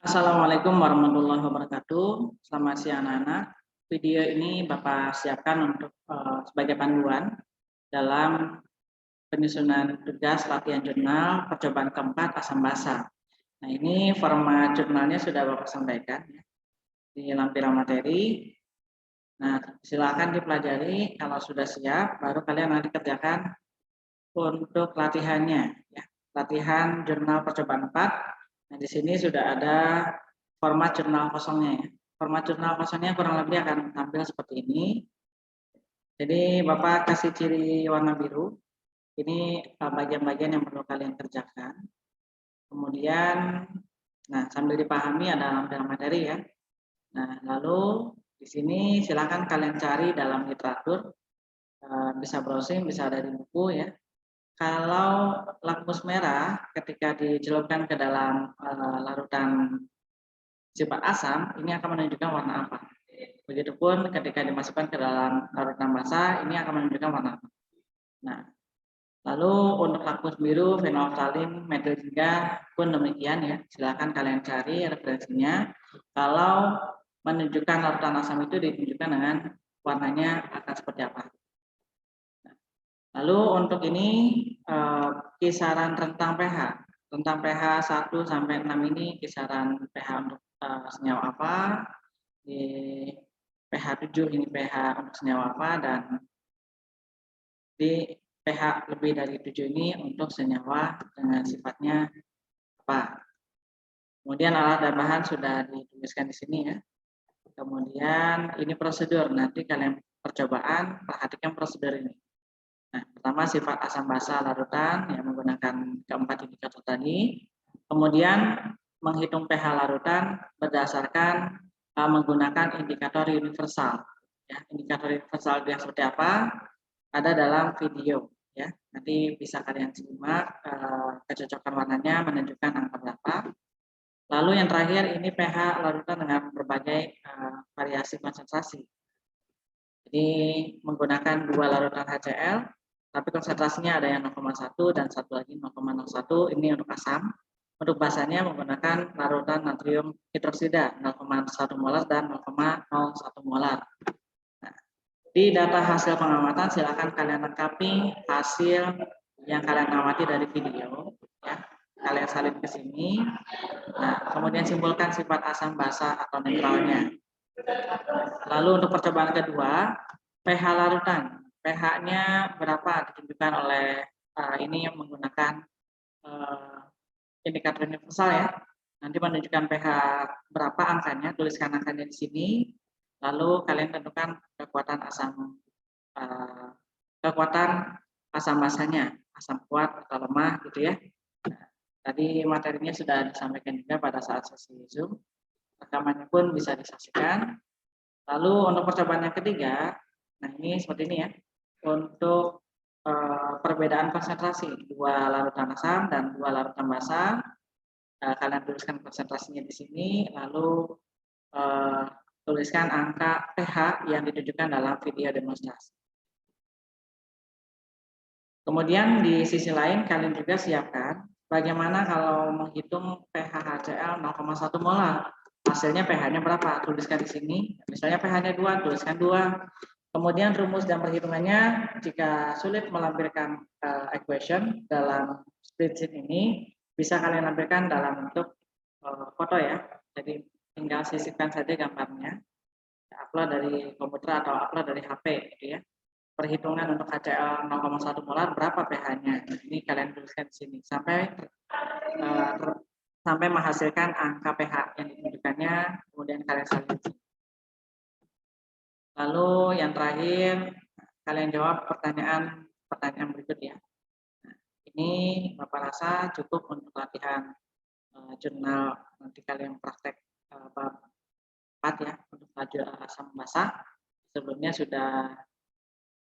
Assalamualaikum warahmatullahi wabarakatuh. Selamat siang anak-anak. Video ini Bapak siapkan untuk sebagai panduan dalam penyusunan tugas latihan jurnal percobaan keempat asam basa. Nah, ini format jurnalnya sudah Bapak sampaikan ya, di lampiran materi. Nah, silakan dipelajari. Kalau sudah siap, baru kalian nanti kerjakan untuk latihannya ya. Latihan jurnal percobaan 4. Nah, di sini sudah ada format jurnal kosongnya ya. Format jurnal kosongnya kurang lebih akan tampil seperti ini. Jadi Bapak kasih ciri warna biru. Ini bagian-bagian yang perlu kalian kerjakan. Kemudian, nah sambil dipahami ada lampiran materi ya. Nah, lalu di sini silakan kalian cari dalam literatur, bisa browsing, bisa dari buku ya. Kalau lakmus merah ketika dicelupkan ke dalam larutan sifat asam, ini akan menunjukkan warna apa. Begitupun ketika dimasukkan ke dalam larutan basa, ini akan menunjukkan warna apa. Nah, lalu untuk lakmus biru, fenolftalin, metil 3 pun demikian ya. Silakan kalian cari referensinya. Kalau menunjukkan larutan asam itu ditunjukkan dengan warnanya akan seperti apa. Lalu untuk ini kisaran rentang pH. Rentang pH 1 sampai 6 ini kisaran pH untuk senyawa apa, di pH 7 ini pH untuk senyawa apa, dan di pH lebih dari 7 ini untuk senyawa dengan sifatnya apa. Kemudian alat dan bahan sudah dituliskan di sini ya. Kemudian ini prosedur, nanti kalian percobaan perhatikan prosedur ini. Nah, pertama sifat asam basa larutan yang menggunakan keempat indikator tadi. Kemudian menghitung pH larutan berdasarkan menggunakan indikator universal. Ya, indikator universal yang seperti apa? Ada dalam video. Ya, nanti bisa kalian simak kecocokan warnanya menunjukkan angka berapa. Lalu yang terakhir ini pH larutan dengan berbagai variasi konsentrasi. Jadi menggunakan dua larutan HCl, tapi konsentrasinya ada yang 0,1 dan satu lagi 0,01. Ini untuk asam. Untuk basanya menggunakan larutan natrium hidroksida 0,1 molar dan 0,01 molar. Nah, di data hasil pengamatan silakan kalian lengkapi hasil yang kalian amati dari video. Ya. Kalian salin ke sini. Nah, kemudian simpulkan sifat asam basa atau netralnya. Lalu untuk percobaan kedua, pH larutan. pH-nya berapa ditunjukkan oleh ini yang menggunakan indikator universal ya. Nanti menunjukkan pH berapa angkanya, tuliskan angkanya di sini. Lalu kalian tentukan kekuatan asam basanya, asam kuat atau lemah gitu ya. Nah, tadi materinya sudah disampaikan juga pada saat sesi Zoom. Rekamannya pun bisa disaksikan. Lalu untuk percobaan yang ketiga, nah ini seperti ini ya. Untuk perbedaan konsentrasi dua larutan asam dan dua larutan basa, kalian tuliskan konsentrasinya di sini, lalu tuliskan angka pH yang ditunjukkan dalam video demonstrasi. Kemudian di sisi lain kalian juga siapkan bagaimana kalau menghitung pH HCl 0,1 molar. Hasilnya pH-nya berapa? Tuliskan di sini. Misalnya pH-nya 2, tuliskan 2. Kemudian rumus dan perhitungannya jika sulit melampirkan equation dalam spreadsheet ini, bisa kalian lampirkan dalam bentuk foto ya. Jadi tinggal sisipkan saja gambarnya, upload dari komputer atau upload dari HP gitu ya. Perhitungan untuk HCl 0,1 molar berapa pH-nya. Ini kalian tuliskan di sini sampai sampai menghasilkan angka pH yang ditunjukkannya, kemudian kalian salin. Lalu yang terakhir kalian jawab pertanyaan berikut ya. Nah, ini Bapak rasa cukup untuk latihan jurnal nanti kalian praktek bab 4 ya untuk laju asam basa. Sebelumnya sudah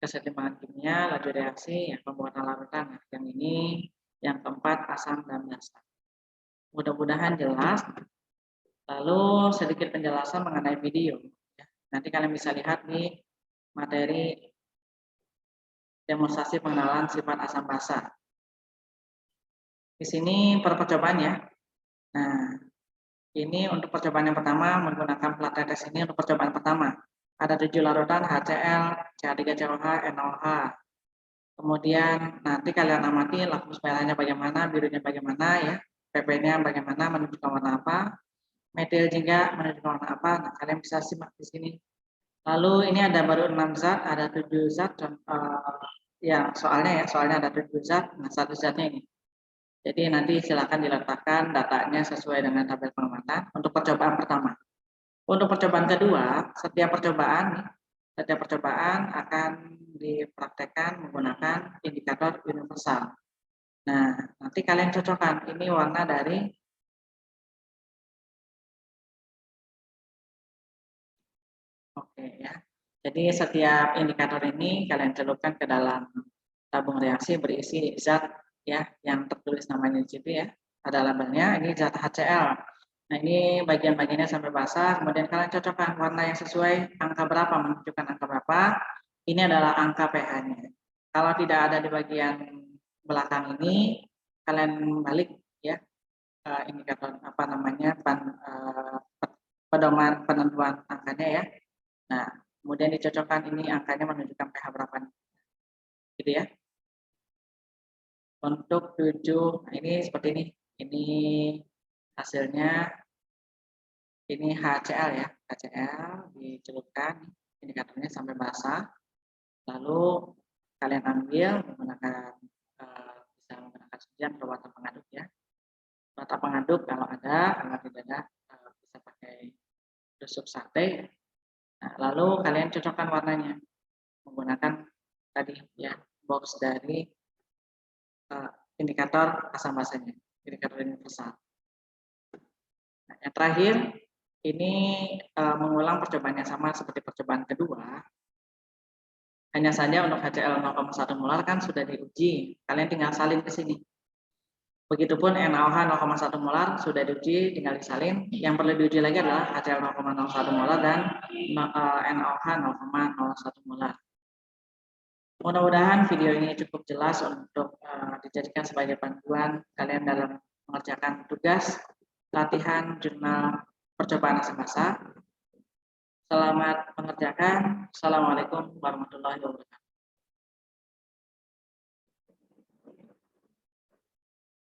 kesetimbangan kimia, laju reaksi, yang pembuatan larutan. Nah, yang ini yang keempat asam dan basa. Mudah-mudahan jelas. Lalu sedikit penjelasan mengenai video. Nanti kalian bisa lihat nih materi demonstrasi pengenalan sifat asam basa. Di sini percobaan ya. Nah, Ini untuk percobaan yang pertama menggunakan plat tetes ini untuk percobaan pertama. Ada 7 larutan HCl, CH3COH, NaOH. Kemudian nanti kalian amati lakmus merahnya bagaimana, birunya bagaimana ya, PP-nya bagaimana, menunjukkan warna apa, metil juga menunjukkan warna apa. Nah, kalian bisa simak di sini. Lalu ini ada baru 6 zat, ada 7 zat, ya soalnya ada 7 zat, nah 1 zatnya ini. Jadi nanti silakan diletakkan datanya sesuai dengan tabel pengamatan untuk percobaan pertama. Untuk percobaan kedua, setiap percobaan akan dipraktekkan menggunakan indikator universal. Nah, nanti kalian cocokkan ini warna dari ya. Jadi setiap indikator ini kalian celupkan ke dalam tabung reaksi berisi zat ya yang tertulis namanya di situ ya. Ada labelnya, ini zat HCl. Nah, ini bagian-bagiannya sampai basah, kemudian kalian cocokkan warna yang sesuai angka berapa, menunjukkan angka berapa. Ini adalah angka pH-nya. Kalau tidak ada di bagian belakang ini, kalian balik ya indikator apa namanya pedoman penentuan angkanya ya. Nah, kemudian dicocokkan ini angkanya menunjukkan pH berapa nih. Gitu ya. Untuk 7, nah ini seperti ini. Ini hasilnya, ini HCl ya. HCl dicelupkan indikatornya sampai basah. Lalu kalian ambil menggunakan bisa menggunakan sepian atau watak pengaduk ya. Watak pengaduk kalau ada, kalau tidak ada bisa pakai tusuk sate. Nah, lalu kalian cocokkan warnanya menggunakan tadi ya box dari indikator asam basanya, indikator universal. Nah, yang terakhir ini mengulang percobaan yang sama seperti percobaan kedua. Hanya saja untuk HCl 0,1 molar kan sudah diuji, kalian tinggal salin ke sini. Begitupun NaOH 0,1 molar sudah diuji, tinggal disalin. Yang perlu diuji lagi adalah HCl 0,01 molar dan NaOH 0,01 molar. Mudah-mudahan video ini cukup jelas untuk dijadikan sebagai panduan kalian dalam mengerjakan tugas latihan jurnal percobaan asam basa. Selamat mengerjakan. Assalamualaikum warahmatullahi wabarakatuh.